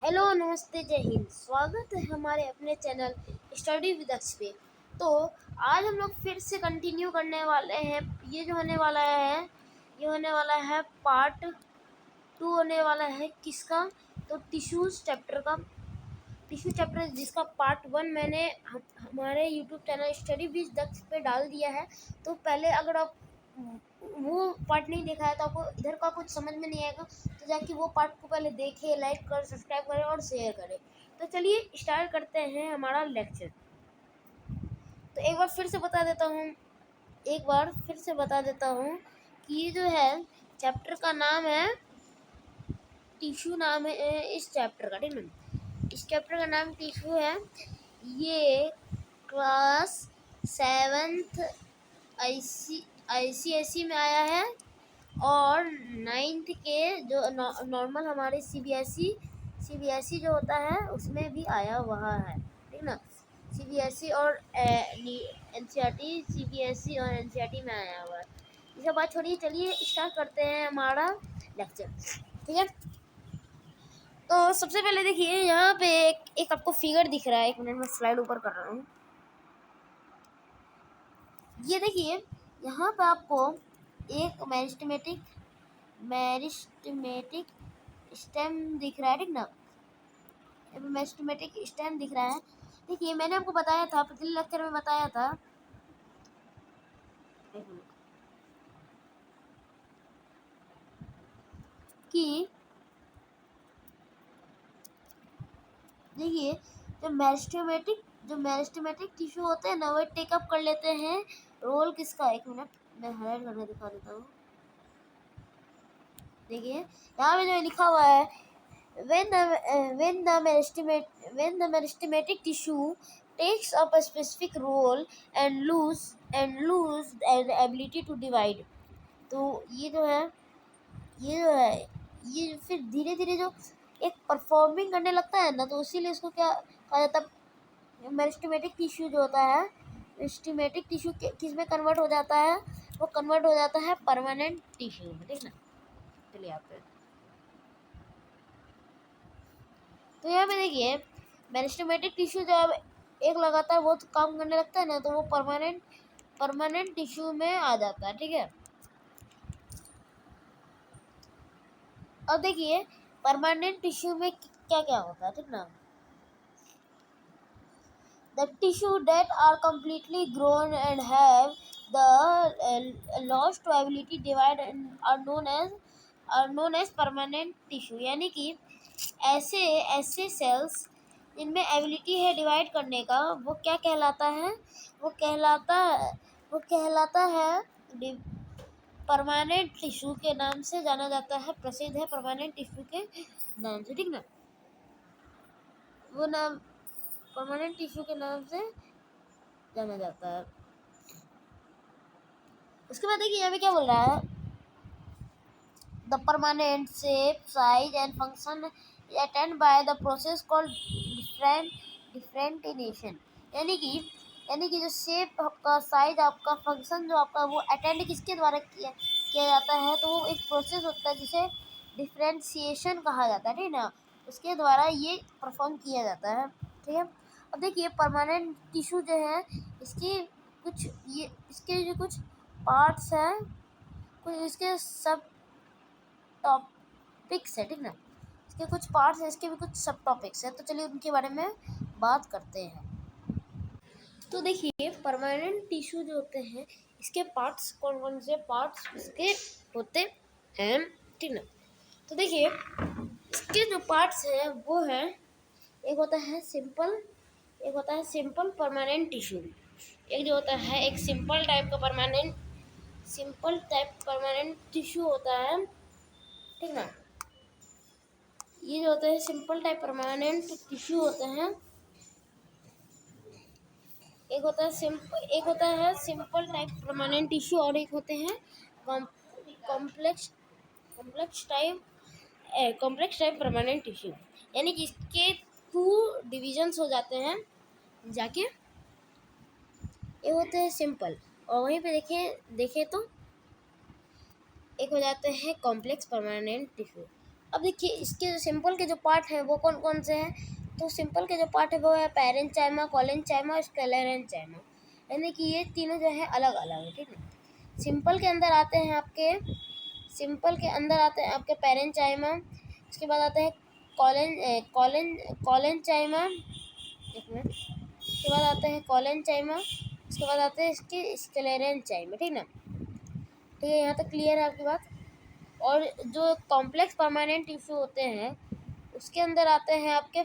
Hello नमस्ते जय हिंद। स्वागत है हमारे अपने चैनल स्टडी विद अक्ष पे। तो आज हम लोग फिर से कंटिन्यू करने वाले हैं। ये होने वाला है पार्ट 2 होने वाला है किसका, तो टिश्यूज चैप्टर का। टिश्यू चैप्टर जिसका पार्ट 1 मैंने हमारे यूट्यूब चैनल स्टडी विद अक्ष पे डाल दिया है। तो पहले अगर आप वो पार्ट नहीं देखा है तो आपको इधर का कुछ समझ में नहीं आएगा, तो जाके वो पार्ट को पहले देखें, लाइक कर, सब्सक्राइब करें और शेयर करें। तो चलिए स्टार्ट करते हैं हमारा लेक्चर। तो एक बार फिर से बता देता हूँ कि ये जो है चैप्टर का नाम है टिश्यू, नाम है इस चैप्टर का, ठीक है। इस चैप्टर का नाम टिश्यू है। ये क्लास 7th ICSE में आया है और 9th के जो नॉर्मल हमारे CBSE जो होता है उसमें भी आया हुआ है, ठीक ना। CBSE और NCERT, CBSE और NCERT में आया हुआ है। ये सब बात छोड़िए, चलिए स्टार्ट करते हैं हमारा लेक्चर, ठीक है। तो सबसे पहले देखिए यहाँ पे एक आपको फिगर दिख रहा है। एक मिनट में स्लाइड ऊपर कर रहा हूँ। ये देखिए यहाँ पे आपको एक मेरिस्टेमेटिक स्टेम दिख रहा है, ठीक ना। मेरिस्टेमेटिक स्टेम दिख रहा है। देखिए मैंने आपको बताया था, पिछले लेक्चर में बताया था कि देखिए जो मेरिस्टेमेटिक टिश्यू होते हैं ना, वो टेकअप कर लेते हैं रोल किसका। एक मिनट मैं हाइलाइट करके दिखा देता हूँ। देखिए यहाँ पे जो लिखा हुआ है, when the meristematic tissue takes up a specific role and lose the ability to divide। तो ये फिर धीरे धीरे जो एक परफॉर्मिंग करने लगता है ना, तो इसीलिए इसको क्या कहा जाता है, मेरिस्टेमेटिक टिश्यू जो होता है, मेरिस्टेमेटिक टिश्यू किस में कन्वर्ट हो जाता है, वो कन्वर्ट हो जाता है परमानेंट टिश्यू में, ठीक ना। चलिए आप तो यहाँ पे देखिए मेरिस्टेमेटिक टिश्यू जब एक लगातार बहुत काम करने लगता है ना, तो वो परमानेंट टिश्यू में आ जाता है, ठीक है। अब देखिए परमानेंट टिश्यू में क्या क्या होता है, ठीक ना। The tissue that are completely grown and have the lost to ability divide and are known as permanent tissue। यानी कि ऐसे सेल्स जिनमें एबिलिटी है डिवाइड करने का, वो क्या कहलाता है, वो कहलाता है परमानेंट टिश्यू के नाम से जाना जाता है, प्रसिद्ध है परमानेंट टिश्यू के नाम से, ठीक ना। वो नाम परमानेंट टिश्यू के नाम से जाना जाता है। उसके बाद देखिए यहाँ पे क्या बोल रहा है, the permanent shape size and function attained by the process called differentiation. यानी कि जो शेप आपका, साइज आपका, फंक्शन जो आपका, वो अटेंड किसके द्वारा किया जाता है, तो वो एक प्रोसेस होता है जिसे डिफरेंशिएशन कहा जाता है, ठीक ना। उसके द्वारा ये परफॉर्म किया जाता है, ठीक है। अब देखिए परमानेंट टिश्यू जो है, इसके जो कुछ पार्ट्स हैं, कुछ इसके सब टॉपिक्स है, ठीक ना। इसके कुछ पार्ट्स हैं, इसके भी कुछ सब टॉपिक्स हैं। तो चलिए उनके बारे में बात करते हैं। तो देखिए परमानेंट टिश्यू जो होते हैं, इसके पार्ट्स कौन कौन से पार्ट्स इसके होते हैं, ठीक ना। तो देखिए इसके जो पार्ट्स हैं वो है, एक होता है सिंपल परमानेंट टिश्यू। एक जो होता है एक सिंपल टाइप परमानेंट टिश्यू होता है, ठीक ना। ये जो होते हैं सिंपल टाइप परमानेंट टिश्यू होते हैं। एक होता है सिंपल टाइप परमानेंट टिश्यू और एक होते हैं कॉम्प्लेक्स टाइप परमानेंट टिश्यू। यानी कि इसके 2 डिविजन्स हो जाते हैं जाके। ये होते हैं सिंपल, और वहीं पे देखें तो एक हो जाते हैं कॉम्प्लेक्स परमानेंट टिश्यू। अब देखिए इसके जो सिंपल के जो पार्ट है वो कौन कौन से हैं। तो सिंपल के जो पार्ट है वो है पैरेंचाइमा, कोलेंचाइमा और स्क्लेरेंचाइमा, यानी कि ये तीनों जो है अलग अलग है, ठीक है। सिंपल के अंदर आते हैं आपके पैरेंचाइमा, उसके बाद आते हैं कोलेंचाइमा, एक मिनट, उसके बाद आते हैं कोलेंचाइमा, उसके बाद आते हैं इसके स्क्लेरेंचाइमा, ठीक ना। ठीक है, यहाँ तक क्लियर है आपकी बात। और जो कॉम्प्लेक्स परमानेंट टिश्यू होते हैं उसके अंदर आते हैं आपके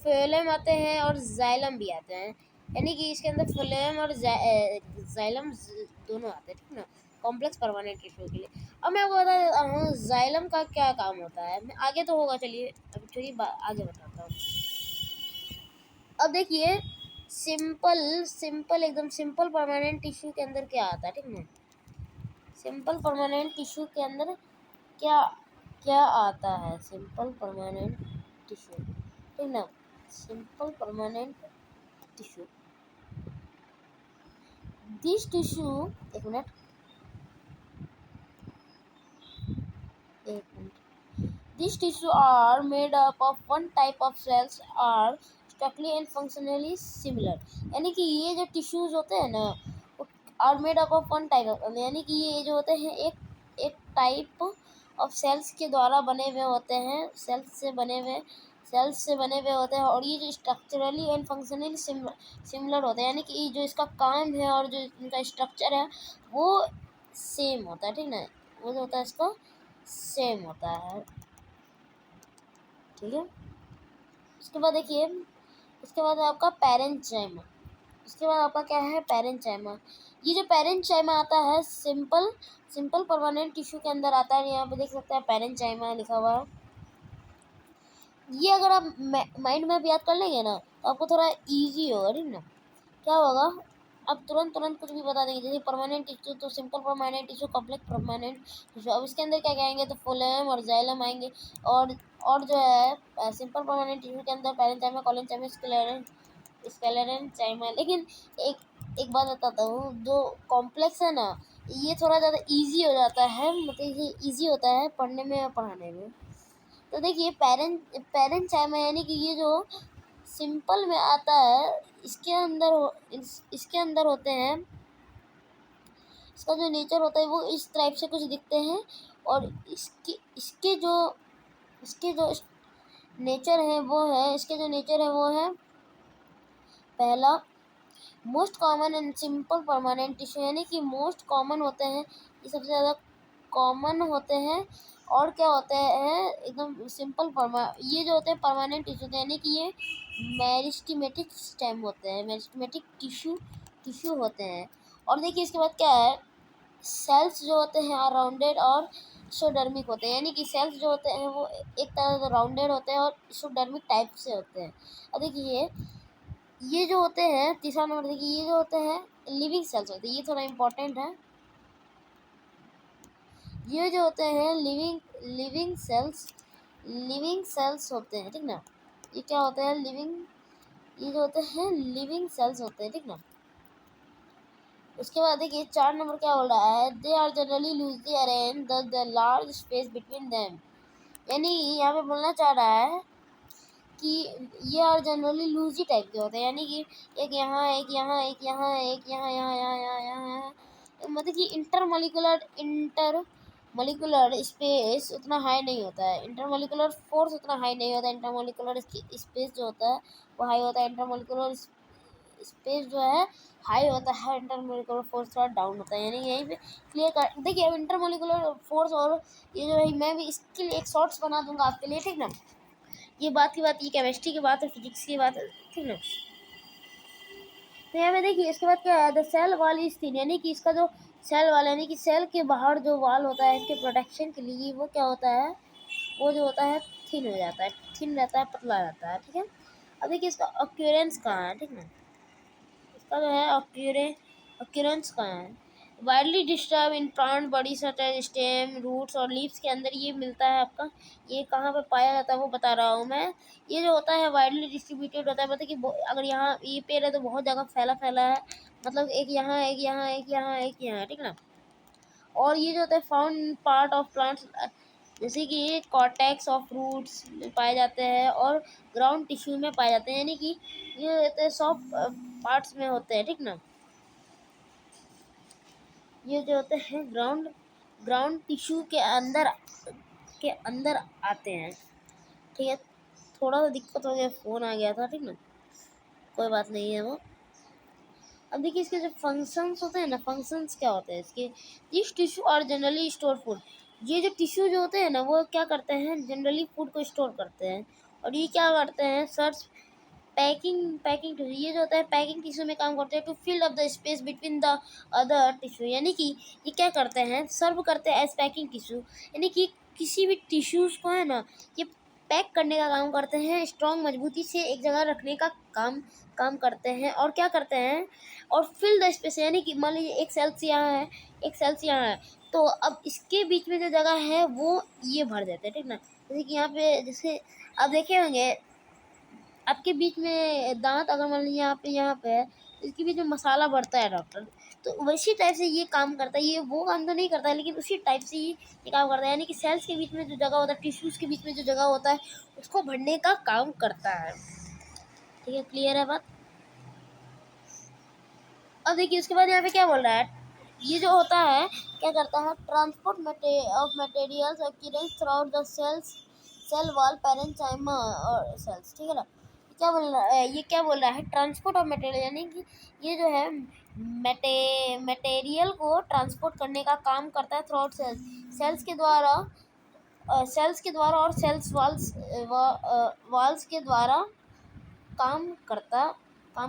फ्लोएम आते हैं और जाइलम भी आते हैं, यानी कि इसके अंदर फ्लोएम और जाइलम दोनों आते हैं, ठीक ना, कॉम्प्लेक्स परमानेंट टिश्यू के लिए। अब मैं आपको बता देता हूँ जाइलम का क्या काम होता है। मैं आगे तो होगा, चलिए अभी थोड़ी आगे बताता हूँ। अब देखिए एकदम सिंपल परमानेंट टिश्यू के अंदर क्या आता है, ठीक ना। सिंपल परमानेंट टिश्यू के अंदर क्या क्या आता है, सिंपल परमानेंट टिश्यू, ठीक ना। Simple permanent tissue, this tissue, एक minute, this tissue are made up of one type of cells are structurally and functionally similar, यानी कि ये जो टिश्यूज होते हैं ना are made up of one type of, यानी कि ये जो होते हैं एक टाइप ऑफ सेल्स के द्वारा बने हुए होते हैं, सेल्स से बने हुए होते हैं, और ये जो स्ट्रक्चरली एंड फंक्शनली सिमिलर होते हैं, यानी कि जो इसका काम है और जो इनका स्ट्रक्चर है वो सेम होता है, ठीक ना, वो जो होता है इसका सेम होता है, ठीक है। उसके बाद देखिए, उसके बाद आपका पैरेंचाइमा, उसके बाद आपका क्या है पैरेंचाइमा। ये जो पैरेंचाइमा आता है सिंपल परमानेंट टिश्यू के अंदर आता है, यहाँ पे देख सकते हैं पैरेंचाइमा लिखा हुआ है। ये अगर आप माइंड में याद कर लेंगे ना तो आपको थोड़ा इजी होगा, ठीक ना। क्या होगा, अब तुरंत कुछ भी बता देंगे, जैसे परमानेंट टिश्यू तो simple permanent tissue, complex permanent tissue. अब इसके अंदर क्या आएंगे तो फ्लोएम और जाइलम आएंगे, और जो है सिंपल परमानेंट टिश्यू के अंदर पैरेंचाइमा, कोलेंचाइमा, स्क्लेरेंचाइमा। लेकिन एक बात बताता हूँ, जो कॉम्प्लेक्स है ना ये थोड़ा ज़्यादा इजी हो जाता है, मतलब ये इजी होता है पढ़ने में और पढ़ाने में। तो देखिए पैरेंचाइमा यानी कि ये जो सिंपल में आता है इसके अंदर होते हैं, इसका जो नेचर होता है वो इस टाइप से कुछ दिखते हैं, और इसके जो नेचर है वो है पहला most common and simple permanent tissue, यानी कि मोस्ट कॉमन होते हैं, ये सबसे ज़्यादा कॉमन होते हैं। और क्या होते हैं एकदम सिंपल ये जो होते हैं परमानेंट टिश्यू, यानी कि ये मेरिस्टेमेटिक स्टेम होते हैं, मेरिस्टेमेटिक टिश्यू होते हैं। और देखिए इसके बाद क्या है, सेल्स जो होते हैं राउंडेड और एक्सोडर्मिक होते हैं, यानी कि सेल्स जो होते हैं वो एक तरह से राउंडेड होते हैं और एक्सोडर्मिक टाइप से होते हैं। और देखिए ये जो होते हैं, तीसरा नंबर देखिए, ये जो होते हैं लिविंग सेल्स होते हैं, ये थोड़ा इम्पोर्टेंट है। ये जो होते हैं लिविंग सेल्स होते हैं, ठीक ना। ये क्या होते हैं ये जो होते हैं लिविंग सेल्स होते हैं, ठीक ना। उसके बाद देखिए 4 नंबर क्या बोल रहा है, they are generally loosely arrange the large space between them, यानी यहाँ पे बोलना चाह रहा है कि ये आर जनरली लूजी टाइप के होते हैं, यानी कि एक यहाँ एक यहाँ एक यहाँ एक यहाँ यहाँ यहाँ यहाँ यहाँ, मतलब कि इंटरमोलिकुलर स्पेस उतना हाई नहीं होता है, इंटरमोलिकुलर फोर्स उतना हाई नहीं होता है, इंटरमोलिकुलर स्पेस जो होता है वो हाई होता है, इंटरमोलिकुलर स्पेस जो है हाई होता है, इंटरमोलिकुलर फोर्स थोड़ा डाउन होता है, यानी यहीं पे क्लियर कर देखिए। अब इंटरमोलिकुलर फोर्स और ये जो है मैं भी इसके लिए एक शॉर्ट्स बना दूंगा आपके लिए, ठीक ना। ये ये केमिस्ट्री की बात है, फिजिक्स की बात है, ठीक ना। तो यहाँ पे देखिए इसके बाद क्या है, the cell wall is thin, यानी कि इसका जो सेल वाल यानी कि सेल के बाहर जो वॉल होता है इसके प्रोटेक्शन के लिए वो क्या होता है, वो जो होता है थिन हो जाता है, थिन रहता है, पतला रहता है, ठीक है। अब देखिए इसका ऑक्यूरेंस कहाँ है, ठीक ना, इसका जो है ऑक्यूरेंस कहाँ है। Widely disturb in plant body such as stem, roots और लीव्स के अंदर ये मिलता है आपका, ये कहाँ पे पाया जाता है वो बता रहा हूँ मैं। ये जो होता है वाइडली डिस्ट्रीब्यूटेड होता है, मतलब कि अगर यहाँ ये पेड़ है तो बहुत जगह फैला है, मतलब एक यहाँ एक यहाँ एक यहाँ एक यहाँ, ठीक ना। और ये जो होता है फाउंड पार्ट ऑफ प्लांट्स जैसे कि कॉर्टेक्स ऑफ रूट्स में पाए जाते हैं और ग्राउंड टिश्यू में पाए जाते हैं, यानी कि ये होते हैं सॉफ्ट पार्ट्स में होते हैं, ठीक ना। ये जो होते हैं ग्राउंड ग्राउंड टिश्यू के अंदर आते हैं, ठीक है। थोड़ा सा दिक्कत हो गया, फ़ोन आ गया था, ठीक ना, कोई बात नहीं है वो। अब देखिए इसके जो फंक्शंस होते हैं ना, फंक्शंस क्या होते हैं इसके। दिस टिश्यू और जनरली स्टोर फूड। ये जो टिश्यू जो होते हैं ना, वो क्या करते हैं, जनरली फूड को स्टोर करते हैं। और ये क्या करते हैं, सर्च पैकिंग पैकिंग टिश्यू। ये जो होता है पैकिंग टिश्यू में काम करते हैं, to fill up the space between the other tissue. यानी कि ये क्या करते हैं, सर्व करते हैं एज पैकिंग टिश्यू। यानी कि किसी भी टिश्यूज़ को है ना, ये पैक करने का काम करते हैं, स्ट्रॉन्ग मजबूती से एक जगह रखने का काम करते हैं। और क्या करते हैं, और फिल द स्पेस, यानी कि मान लीजिए एक सेल्स यहाँ है, एक सेल्स यहाँ है, तो अब इसके बीच में जो जगह है वो ये भर देते हैं, ठीक ना। जैसे कि यहाँ पे, जैसे आप देखे होंगे आपके बीच में दांत अगर मान लीजिए यहाँ पे है, तो इसके बीच में मसाला भरता है डॉक्टर, तो वैसी टाइप से ये काम करता है। ये वो काम तो नहीं करता है, लेकिन उसी टाइप से ये काम करता है। यानी कि सेल्स के बीच में जो जगह होता है, टिश्यूज़ के बीच में जो जगह होता है, उसको भरने का काम करता है, ठीक है। क्लियर है बात। अब देखिए उसके बाद यहाँ पे क्या बोल रहा है, ये जो होता है क्या करता है, transport of materials occurrence through the cell wall parenchyma और सेल्स, ठीक है ना। क्या बोल रहा है, ये क्या बोल रहा है, ट्रांसपोर्ट ऑफ मटेरियल, यानी कि ये जो है मटेरियल को ट्रांसपोर्ट करने का काम करता है थ्रू आउट सेल्स के द्वारा और सेल्स वॉल्स के द्वारा काम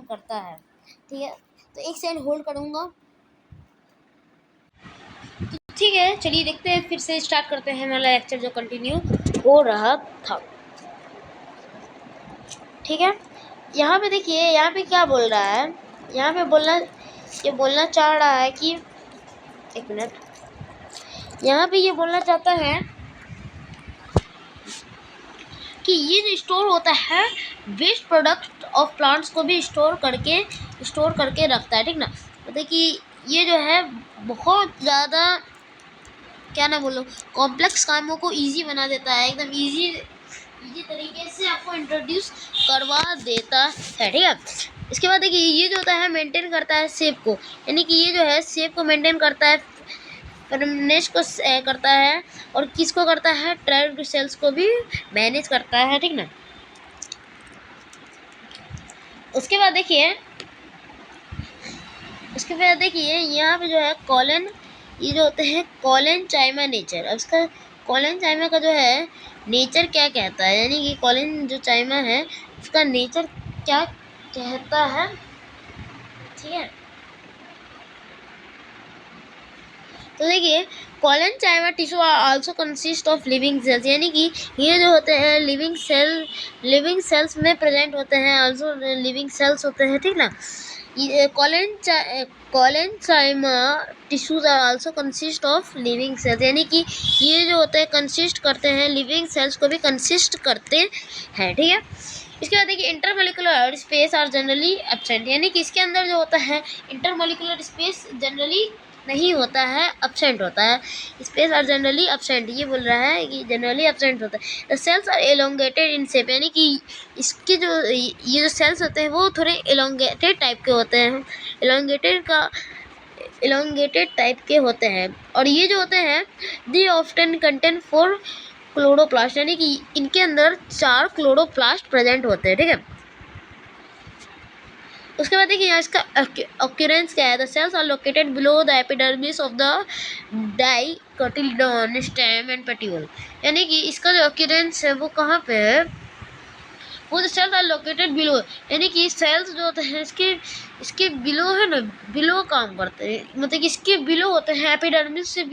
करता है, ठीक है। तो एक सेकंड होल्ड करूँगा। तो ठीक है, चलिए देखते हैं, फिर से स्टार्ट करते हैं हमारा लेक्चर जो कंटिन्यू हो रहा था, ठीक है। यहाँ पे देखिए, यहाँ पे क्या बोल रहा है, यहाँ पे बोलना चाह रहा है कि, एक मिनट, यहाँ पे ये बोलना चाहता है कि ये जो स्टोर होता है, वेस्ट प्रोडक्ट ऑफ प्लांट्स को भी स्टोर करके रखता है, ठीक ना। मतलब कि ये जो है बहुत ज़्यादा, क्या ना बोलो, कॉम्प्लेक्स कामों को इजी बना देता है, एकदम इजी तरीके से आपको इंट्रोड्यूस करवा देता है, ठीक है। इसके बाद देखिए ये जो होता है मेंटेन करता है शेप को, यानी कि ये जो है शेप को मेंटेन करता है, फर्मनेस को करता है, और किसको करता है, ट्रैप्ड सेल्स को भी मैनेज करता है, ठीक ना। उसके बाद देखिए यहाँ पे जो है कॉलन, ये जो होते हैं कॉलेनचाइमा नेचर। अब इसका कॉलेनचाइमा का जो है नेचर क्या कहता है, यानी कि कॉलेन जो चाइमा है उसका नेचर क्या कहता है, ठीक है। तो देखिए collenchyma tissue also consist of living cells, यानी कि ये जो होते हैं लिविंग सेल्स में प्रेजेंट होते हैं, आल्सो लिविंग सेल्स होते हैं, ठीक ना। Collenchyma tissues are also consist of living cells, यानी कि ये जो होते हैं कंसिस्ट करते हैं, लिविंग सेल्स को भी कंसिस्ट करते हैं, ठीक है। इसके बाद देखिए intermolecular space are generally absent, यानी कि इसके अंदर जो होता है इंटरमोलिकुलर स्पेस जनरली नहीं होता है, एब्सेंट होता है। स्पेस आर जनरली एब्सेंट, ये बोल रहा है कि जनरली एब्सेंट होता है। The cells are elongated in shape, यानी कि इसके जो ये जो सेल्स होते हैं वो थोड़े एलोंगेटेड टाइप के होते हैं, एलोंगेटेड टाइप के होते हैं। और ये जो होते हैं दे ऑफ्टन कंटेन 4 क्लोरोप्लास्ट, यानी कि इनके अंदर 4 क्लोरोप्लास्ट प्रेजेंट होते हैं, ठीक है। उसके बाद देखिए इसका ऑक्यूरेंस क्या है, the cells are located below the epidermis of the dicotyledon stem and petiole, यानी कि इसका जो ऑक्यूरेंस है वो कहाँ पे है, वो the cells are located below, यानी कि सेल्स जो होते हैं इसके बिलो है ना, बिलो काम करते हैं, मतलब कि इसके बिलो होते हैं, एपिडर्मिस से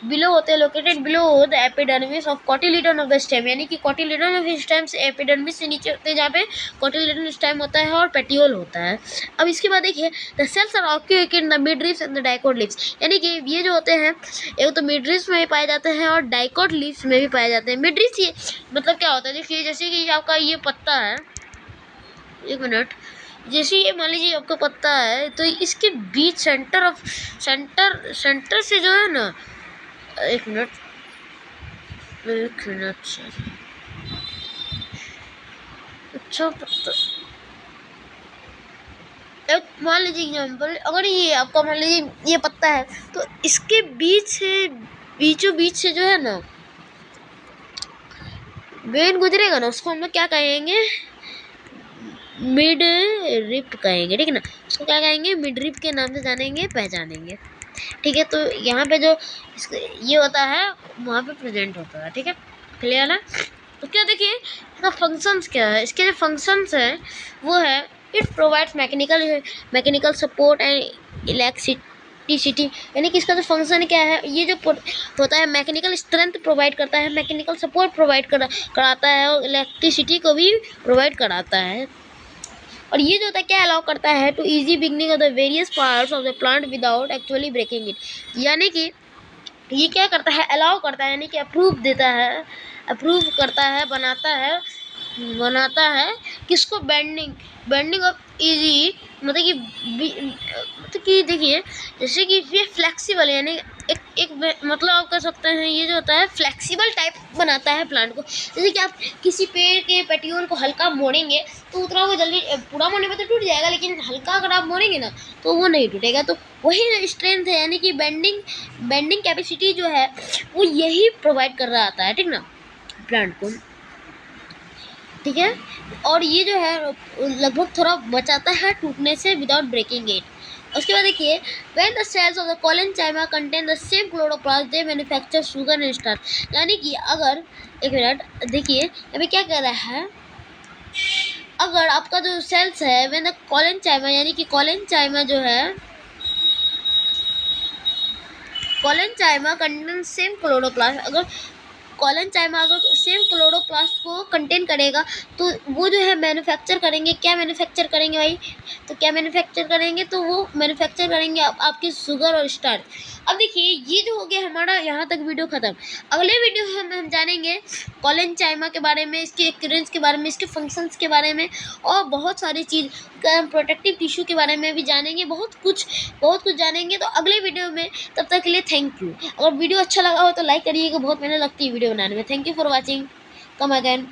बिलो होते हैं, located below the epidermis of cotyledon of the stem, यानी कि कोटिलेडोन ऑफ स्टेम से एपिडर्मिस से नीचे होते हैं, जहाँ पे कोटिलेडोन स्टेम होता है और पेटियोल होता है। अब इसके बाद देखिए the cells are occupied in the midribs and the dicot leaves, यानी कि ये जो होते हैं एक तो मिडरिब्स में भी पाए जाते हैं और डाइकोट लीव्स में भी पाए जाते हैं। मिडरिब्स ये मतलब क्या होता है, देखिए जैसे कि आपका ये पत्ता है, एक मिनट, जैसे ये मान लीजिए आपका पत्ता है, तो इसके बीच सेंटर से जो है ना, एक मिनट, एक मिनट से अच्छा पता मान लीजिए एग्जाम्पल, अगर ये आपका मान लीजिए ये पत्ता है तो इसके बीच से बीचों बीच से जो है ना वेन गुजरेगा ना, उसको हम लोग क्या कहेंगे, मिड रिप कहेंगे, ठीक है ना। उसको क्या कहेंगे, मिड रिप के नाम से जानेंगे, पहचानेंगे, ठीक है। तो यहाँ पे जो ये होता है वहाँ पे प्रेजेंट होता है, ठीक है, क्लियर है। तो क्या देखिए इसका फंक्शंस क्या है, इसके जो फंक्शंस है वो है it provides mechanical support and electricity, यानी कि इसका जो फंक्शन क्या है, ये जो होता है मैकेनिकल स्ट्रेंथ प्रोवाइड करता है, मैकेनिकल सपोर्ट प्रोवाइड कराता है और इलेक्ट्रिसिटी को भी प्रोवाइड कराता है। और ये जो होता है क्या अलाउ करता है, to easy beginning of the various parts of the plant without actually breaking it, यानी कि ये क्या करता है, अलाउ करता है, यानी कि अप्रूव देता है, अप्रूव करता है, बनाता है किसको, बेंडिंग ऑफ इजी, मतलब कि देखिए जैसे कि ये फ्लेक्सिबल, यानी एक मतलब आप कह सकते हैं ये जो होता है फ्लेक्सिबल टाइप बनाता है प्लांट को। जैसे कि आप किसी पेड़ के पेटियोल को हल्का मोड़ेंगे तो उतना वो जल्दी, पूरा मोड़ने में तो टूट जाएगा, लेकिन हल्का अगर आप मोड़ेंगे ना तो वो नहीं टूटेगा। तो वही स्ट्रेंथ है, यानी कि बेंडिंग कैपेसिटी जो है वो यही प्रोवाइड कर रहा आता है, ठीक ना, प्लांट को, ठीक है। और ये जो है लगभग थोड़ा बचाता है टूटने से विदाउट ब्रेकिंग इट। उसके बाद देखिए when the cells of the collenchyma contain the same chloroplast they manufacture sugar and starch, यानी कि अगर एक मिनट देखिए अभी क्या कह रहा है, अगर आपका जो सेल्स है व्हेन द कोलेनचाइमा, यानी कि कोलेनचाइमा जो है कोलेनचाइमा कंटेन सेम क्लोरोप्लास्ट, अगर कोलेनचाइमा अगर सेम क्लोरोप्लास्ट को कंटेन करेगा तो वो जो है मैन्युफैक्चर करेंगे, क्या मैन्युफैक्चर करेंगे भाई, तो क्या मैन्युफैक्चर करेंगे, तो वो मैन्युफैक्चर करेंगे आपके शुगर और स्टार्च। अब देखिए ये जो हो गया हमारा यहाँ तक वीडियो ख़त्म। अगले वीडियो में हम जानेंगे कोलेनचाइमा के बारे में, इसके एक्यूरेंस के बारे में, इसके फंक्शंस के बारे में और बहुत सारी चीज़, प्रोटेक्टिव टिश्यू के बारे में भी जानेंगे, बहुत कुछ जानेंगे। तो अगले वीडियो में, तब तक के लिए थैंक यू। अगर वीडियो अच्छा लगा हो तो लाइक करिएगा, बहुत मेहनत लगती है वीडियो बनाने में। Thank you for watching, come again.